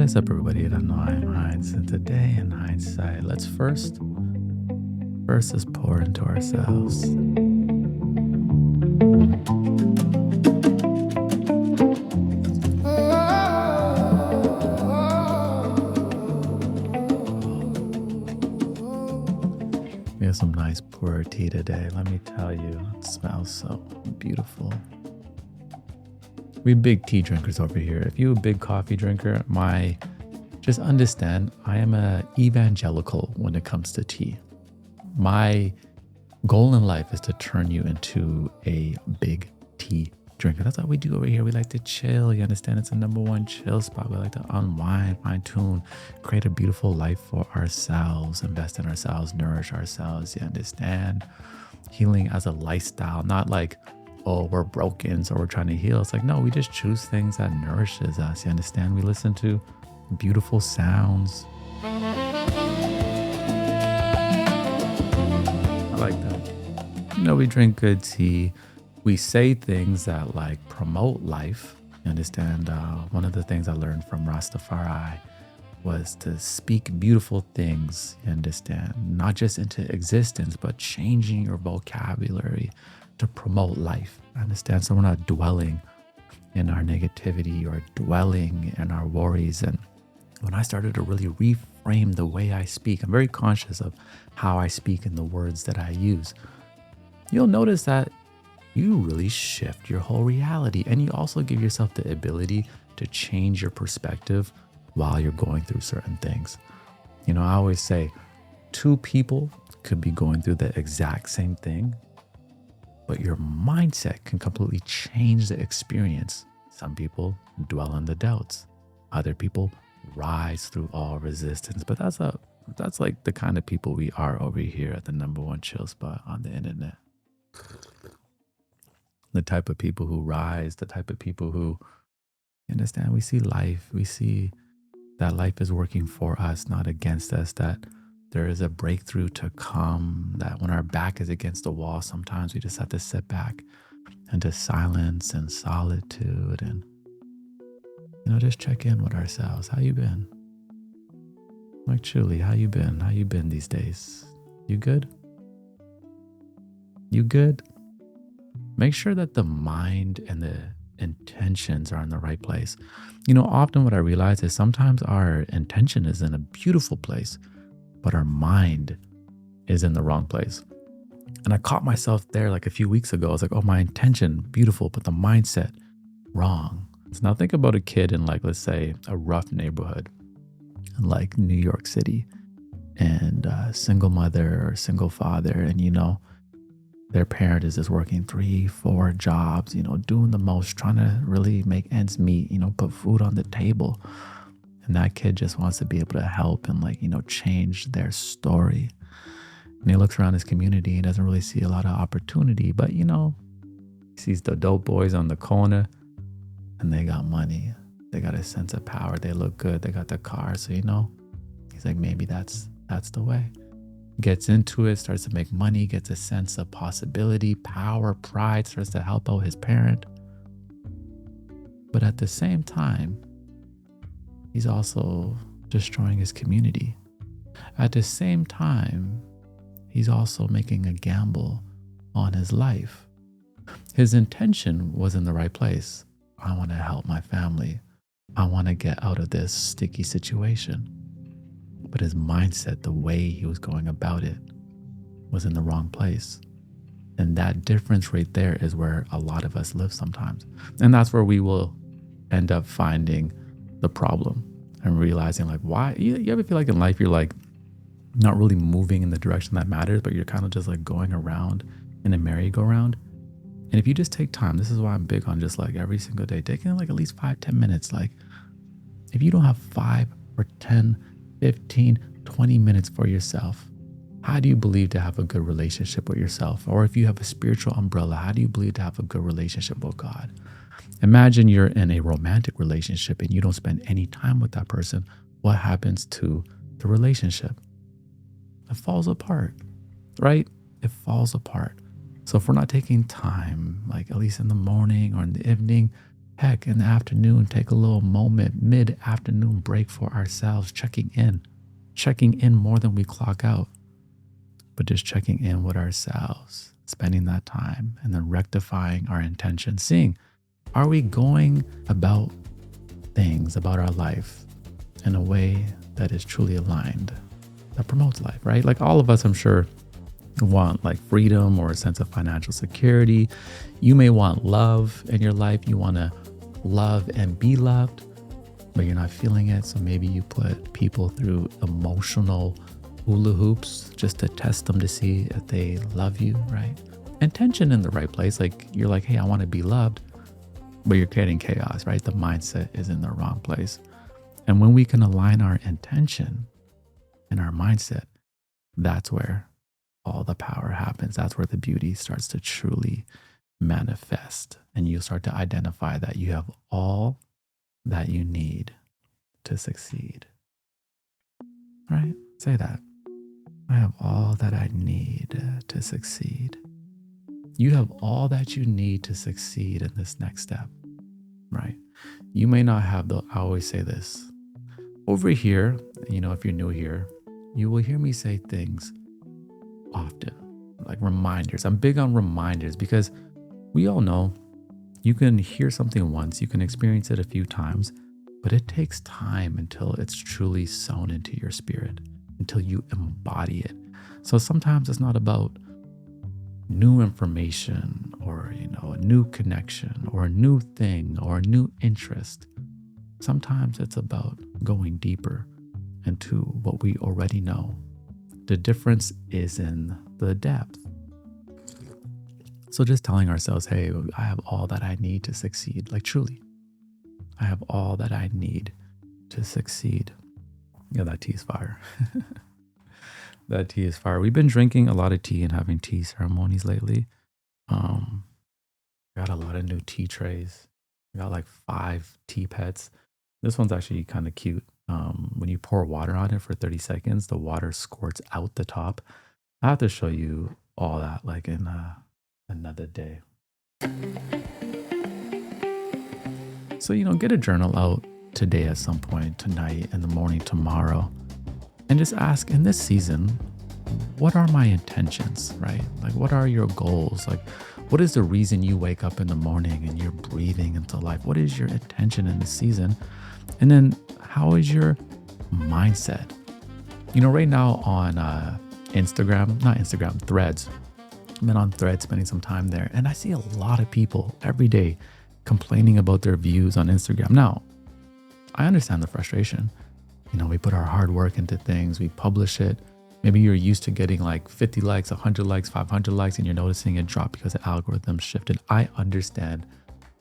is up, everybody? I don't know. I'm Heinz, and today in hindsight, let's first is pour into ourselves. We have some nice pour tea today. Let me tell you, it smells so beautiful. We big tea drinkers over here. If you're a big coffee drinker, just understand I am a evangelical when it comes to tea. My goal in life is to turn you into a big tea drinker. That's what we do over here. We like to chill. You understand? It's a number one chill spot. We like to unwind, fine tune, create a beautiful life for ourselves, invest in ourselves, nourish ourselves. You understand? Healing as a lifestyle, not like, oh, we're broken, so we're trying to heal. It's like, no, we just choose things that nourishes us. You understand? We listen to beautiful sounds. I like that. We drink good tea. We say things that like promote life. You understand? One of the things I learned from Rastafari was to speak beautiful things. You understand? Not just into existence, but changing your vocabulary to promote life. I understand? So we're not dwelling in our negativity or dwelling in our worries. And when I started to really reframe the way I speak, I'm very conscious of how I speak and the words that I use. You'll notice that you really shift your whole reality. And you also give yourself the ability to change your perspective while you're going through certain things. I always say 2 people could be going through the exact same thing, but your mindset can completely change the experience. Some people dwell in the doubts. Other people rise through all resistance. But that's like the kind of people we are over here at the number one chill spot on the internet. The type of people who rise, the type of people who understand we see life. We see that life is working for us, not against us, that there is a breakthrough to come, that when our back is against the wall, sometimes we just have to sit back into silence and solitude and, just check in with ourselves. How you been? Like, truly, how you been? How you been these days? You good? You good? Make sure that the mind and the intentions are in the right place. Often what I realize is sometimes our intention is in a beautiful place, but our mind is in the wrong place. And I caught myself there like a few weeks ago. I was like, oh, my intention, beautiful, but the mindset, wrong. So now think about a kid in like, let's say, a rough neighborhood in like New York City, and a single mother or single father, and their parent is just working 3-4 jobs, doing the most, trying to really make ends meet, put food on the table. And that kid just wants to be able to help and change their story. And he looks around his community and doesn't really see a lot of opportunity, but he sees the dope boys on the corner and they got money. They got a sense of power. They look good. They got the car. So, he's like, maybe that's the way. Gets into it, starts to make money, gets a sense of possibility, power, pride, starts to help out his parent. But at the same time, he's also destroying his community. At the same time, he's also making a gamble on his life. His intention was in the right place. I want to help my family. I want to get out of this sticky situation. But his mindset, the way he was going about it, was in the wrong place. And that difference right there is where a lot of us live sometimes. And that's where we will end up finding the problem and realizing like, why? You ever feel like in life, you're like not really moving in the direction that matters, but you're kind of just like going around in a merry-go-round. And if you just take time, this is why I'm big on just like every single day, taking like at least 5-10 minutes. Like if you don't have 5 or 10, 15, 20 minutes for yourself, how do you believe to have a good relationship with yourself? Or if you have a spiritual umbrella, how do you believe to have a good relationship with God? Imagine you're in a romantic relationship and you don't spend any time with that person. What happens to the relationship? It falls apart, right? It falls apart. So if we're not taking time, like at least in the morning or in the evening, Heck, in the afternoon, take a little moment, mid-afternoon break for ourselves, checking in more than we clock out, but just checking in with ourselves, spending that time and then rectifying our intention, seeing, are we going about things about our life in a way that is truly aligned, that promotes life, right? Like all of us, I'm sure, want like freedom or a sense of financial security. You may want love in your life. You want to love and be loved, but you're not feeling it. So maybe you put people through emotional hula hoops just to test them to see if they love you, right? Intention in the right place. Like you're like, hey, I want to be loved, but you're creating chaos, right? The mindset is in the wrong place. And when we can align our intention and our mindset, that's where all the power happens. That's where the beauty starts to truly manifest. And you start to identify that you have all that you need to succeed, right? Say that. I have all that I need to succeed. You have all that you need to succeed in this next step, right? You may not have I always say this. Over here, if you're new here, you will hear me say things often, like reminders. I'm big on reminders because we all know you can hear something once, you can experience it a few times, but it takes time until it's truly sown into your spirit, until you embody it. So sometimes it's not about new information or, a new connection or a new thing or a new interest. Sometimes it's about going deeper into what we already know. The difference is in the depth. So just telling ourselves, hey, I have all that I need to succeed. Like truly, I have all that I need to succeed. Yeah, that tea is fire. That tea is fire. We've been drinking a lot of tea and having tea ceremonies lately. Got a lot of new tea trays. We got like 5 tea pets. This one's actually kind of cute. When you pour water on it for 30 seconds, the water squirts out the top. I have to show you all that like in another day. So, get a journal out today at some point, tonight, in the morning, tomorrow, and just ask in this season, what are my intentions, right? Like, what are your goals? Like, what is the reason you wake up in the morning and you're breathing into life? What is your intention in this season? And then how is your mindset? Right now on Threads. I've been on Threads, spending some time there, and I see a lot of people every day complaining about their views on Instagram. Now, I understand the frustration. We put our hard work into things, we publish it. Maybe you're used to getting like 50 likes, 100 likes, 500 likes, and you're noticing it drop because the algorithm shifted. I understand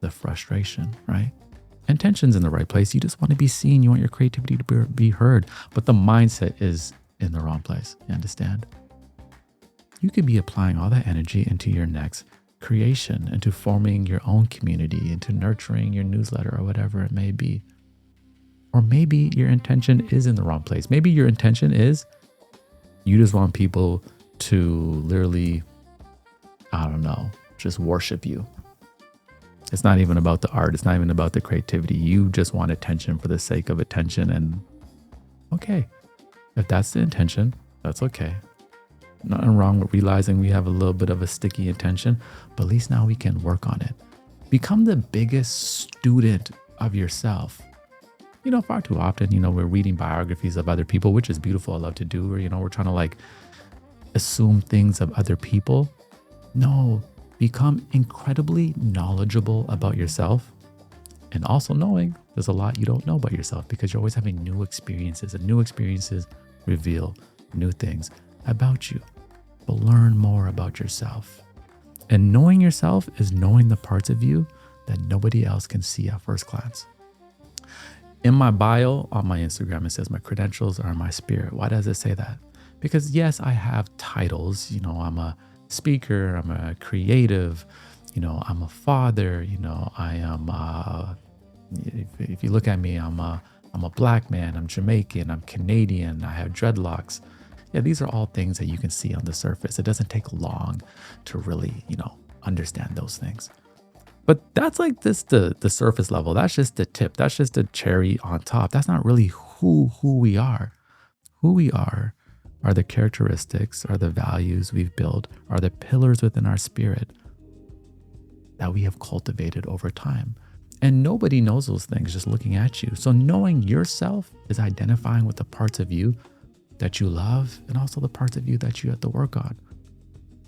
the frustration, right? Intention's in the right place. You just want to be seen. You want your creativity to be heard, but the mindset is in the wrong place. You understand? You could be applying all that energy into your next creation, into forming your own community, into nurturing your newsletter or whatever it may be. Or maybe your intention is in the wrong place. Maybe your intention is you just want people to literally, I don't know, just worship you. It's not even about the art. It's not even about the creativity. You just want attention for the sake of attention. And okay, if that's the intention, that's okay. Nothing wrong with realizing we have a little bit of a sticky intention, but at least now we can work on it. Become the biggest student of yourself. Far too often, we're reading biographies of other people, which is beautiful. I love to do, or, we're trying to like assume things of other people. No, become incredibly knowledgeable about yourself, and also knowing there's a lot you don't know about yourself because you're always having new experiences, and new experiences reveal new things about you. But learn more about yourself. And knowing yourself is knowing the parts of you that nobody else can see at first glance. In my bio on my Instagram, it says my credentials are my spirit. Why does it say that? Because yes, I have titles. I'm a speaker, I'm a creative, I'm a father, I am, if you look at me, I'm a black man, I'm Jamaican, I'm Canadian, I have dreadlocks. Yeah, these are all things that you can see on the surface. It doesn't take long to really, understand those things. But that's like this the surface level. That's just the tip. That's just the cherry on top. That's not really who we are. Who we are the characteristics, are the values we've built, are the pillars within our spirit that we have cultivated over time. And nobody knows those things just looking at you. So knowing yourself is identifying with the parts of you that you love and also the parts of you that you have to work on.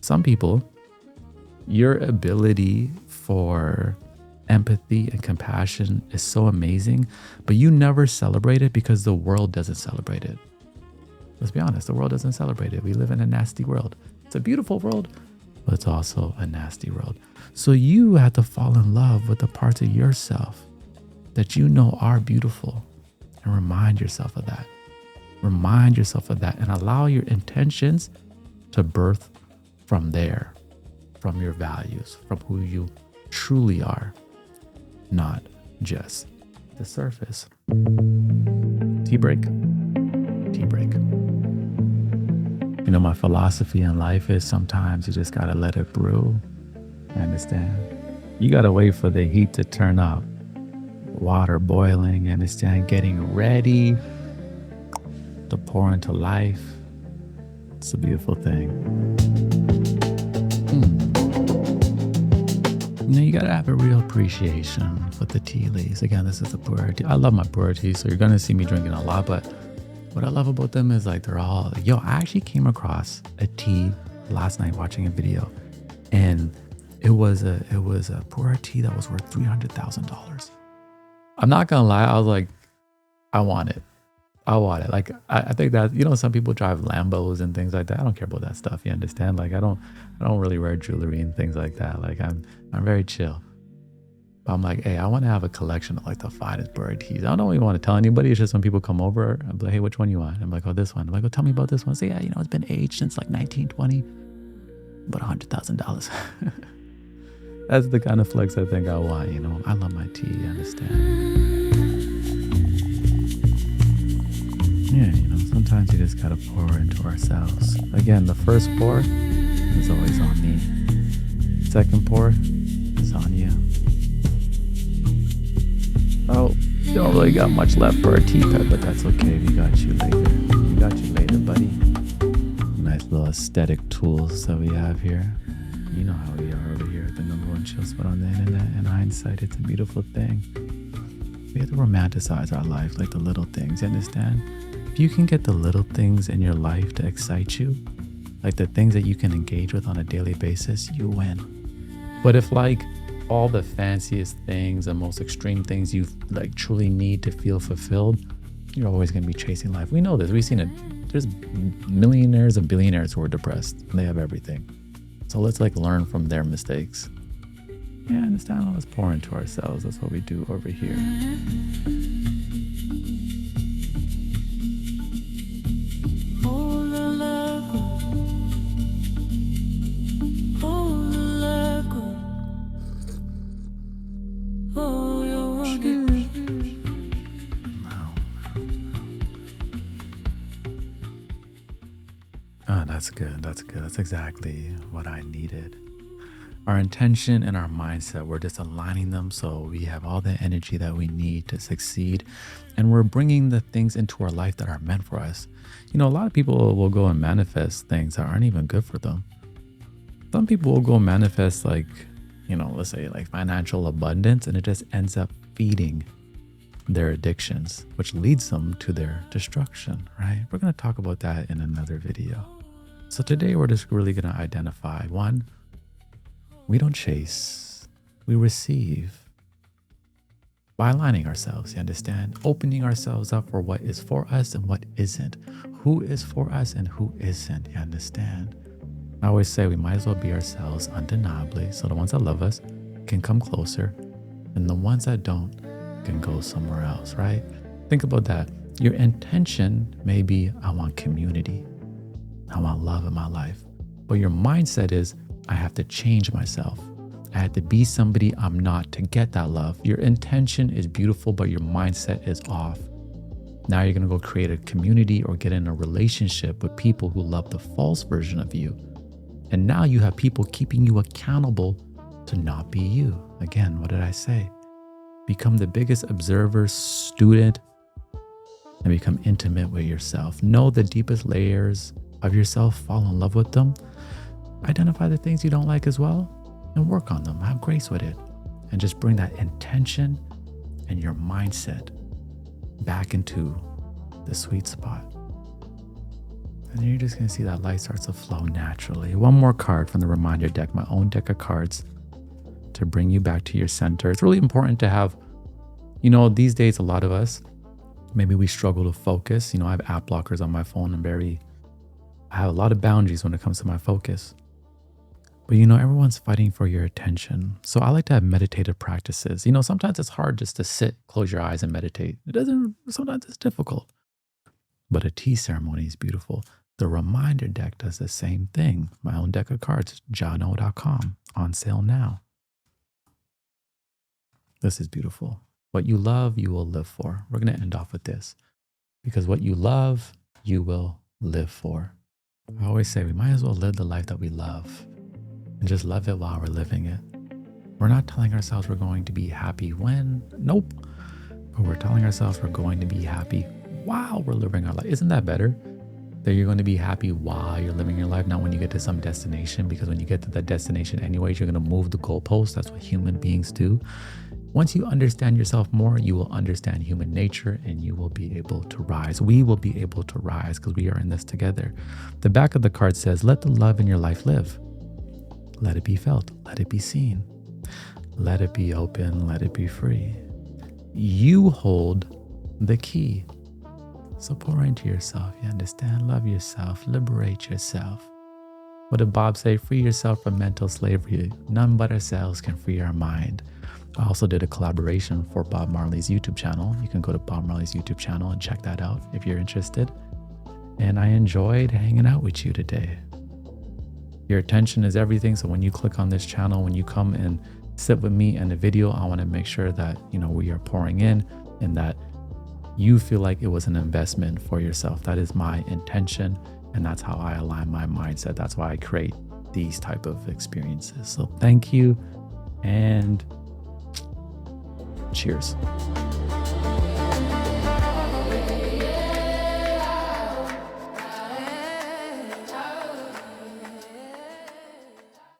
Some people, your ability for empathy and compassion is so amazing, but you never celebrate it because the world doesn't celebrate it. Let's be honest, the world doesn't celebrate it. We live in a nasty world. It's a beautiful world, but it's also a nasty world. So you have to fall in love with the parts of yourself that you know are beautiful and remind yourself of that. Remind yourself of that and allow your intentions to birth from there, from your values, from who you truly are, not just the surface. Tea break. Tea break. You know, my philosophy in life is sometimes you just gotta let it brew. I understand. You gotta wait for the heat to turn up. Water boiling, understand, getting ready to pour into life. It's a beautiful thing. You know, you gotta have a real appreciation for the tea leaves. Again, this is a pu'er tea. I love my pu'er tea, so you're gonna see me drinking a lot, but what I love about them is like they're all, I actually came across a tea last night watching a video, and it was a pu'er tea that was worth $300,000. I'm not gonna lie, I was like, I want it. Like, I think that, some people drive Lambos and things like that. I don't care about that stuff. You understand? Like, I don't really wear jewelry and things like that. Like, I'm very chill. But I'm like, hey, I want to have a collection of like the finest pu'er teas. I don't even want to tell anybody. It's just when people come over, I'm like, hey, which one you want? I'm like, oh, this one. I'm like, oh, tell me about this one. Say, yeah, it's been aged since like 1920, but $100,000. That's the kind of flex I think I want. I love my tea. You understand? Yeah, sometimes you just gotta pour into ourselves. Again, the first pour is always on me. Second pour is on you. Oh, don't really got much left for our teapot, but that's okay. We got you later. We got you later, buddy. Nice little aesthetic tools that we have here. You know how we are over here at the #1 chill spot on the internet. And hindsight, it's a beautiful thing. We have to romanticize our life, like the little things, you understand? If you can get the little things in your life to excite you, like the things that you can engage with on a daily basis, you win. But if like all the fanciest things and most extreme things you like truly need to feel fulfilled, you're always going to be chasing life. We know this. We've seen it. There's millionaires and billionaires who are depressed and they have everything. So let's like learn from their mistakes. Yeah, understand? Let's pour into ourselves. That's what we do over here. Oh, that's good. That's good. That's exactly what I needed. Our intention and our mindset, we're just aligning them so we have all the energy that we need to succeed. And we're bringing the things into our life that are meant for us. A lot of people will go and manifest things that aren't even good for them. Some people will go manifest like, let's say like financial abundance, and it just ends up feeding their addictions, which leads them to their destruction, right? We're going to talk about that in another video. So today we're just really going to identify, one, we don't chase, we receive by aligning ourselves, you understand? Opening ourselves up for what is for us and what isn't. Who is for us and who isn't, you understand? I always say we might as well be ourselves undeniably, so the ones that love us can come closer and the ones that don't can go somewhere else, right? Think about that. Your intention may be, I want community. I want love in my life. But your mindset is, I have to change myself. I had to be somebody I'm not to get that love. Your intention is beautiful, but your mindset is off. Now you're going to go create a community or get in a relationship with people who love the false version of you. And now you have people keeping you accountable to not be you. Again, what did I say? Become the biggest observer, student, and become intimate with yourself. Know the deepest layers of yourself, fall in love with them. Identify the things you don't like as well and work on them. Have grace with it. And just bring that intention and your mindset back into the sweet spot. And then you're just going to see that light starts to flow naturally. One more card from the reminder deck, my own deck of cards to bring you back to your center. It's really important to have, these days, a lot of us, maybe we struggle to focus. I have app blockers on my phone. I have a lot of boundaries when it comes to my focus. But everyone's fighting for your attention. So I like to have meditative practices. Sometimes it's hard just to sit, close your eyes and meditate. Sometimes it's difficult. But a tea ceremony is beautiful. The reminder deck does the same thing. My own deck of cards, jono.com, on sale now. This is beautiful. What you love, you will live for. We're going to end off with this. Because what you love, you will live for. I always say we might as well live the life that we love. And just love it while we're living it. We're not telling ourselves we're going to be happy when, nope. But we're telling ourselves we're going to be happy while we're living our life. Isn't that better? That you're going to be happy while you're living your life, not when you get to some destination, because when you get to that destination anyways, you're going to move the goalpost. That's what human beings do. Once you understand yourself more, you will understand human nature and you will be able to rise. We will be able to rise because we are in this together. The back of the card says, let the love in your life live. Let it be felt. Let it be seen. Let it be open. Let it be free. You hold the key. So pour into yourself. You understand? Love yourself. Liberate yourself. What did Bob say? Free yourself from mental slavery. None but ourselves can free our mind. I also did a collaboration for Bob Marley's YouTube channel. You can go to Bob Marley's YouTube channel and check that out if you're interested. And I enjoyed hanging out with you today. Your attention is everything. So when you click on this channel, when you come and sit with me in the video, I want to make sure that, we are pouring in and that you feel like it was an investment for yourself. That is my intention. And that's how I align my mindset. That's why I create these type of experiences. So thank you and cheers.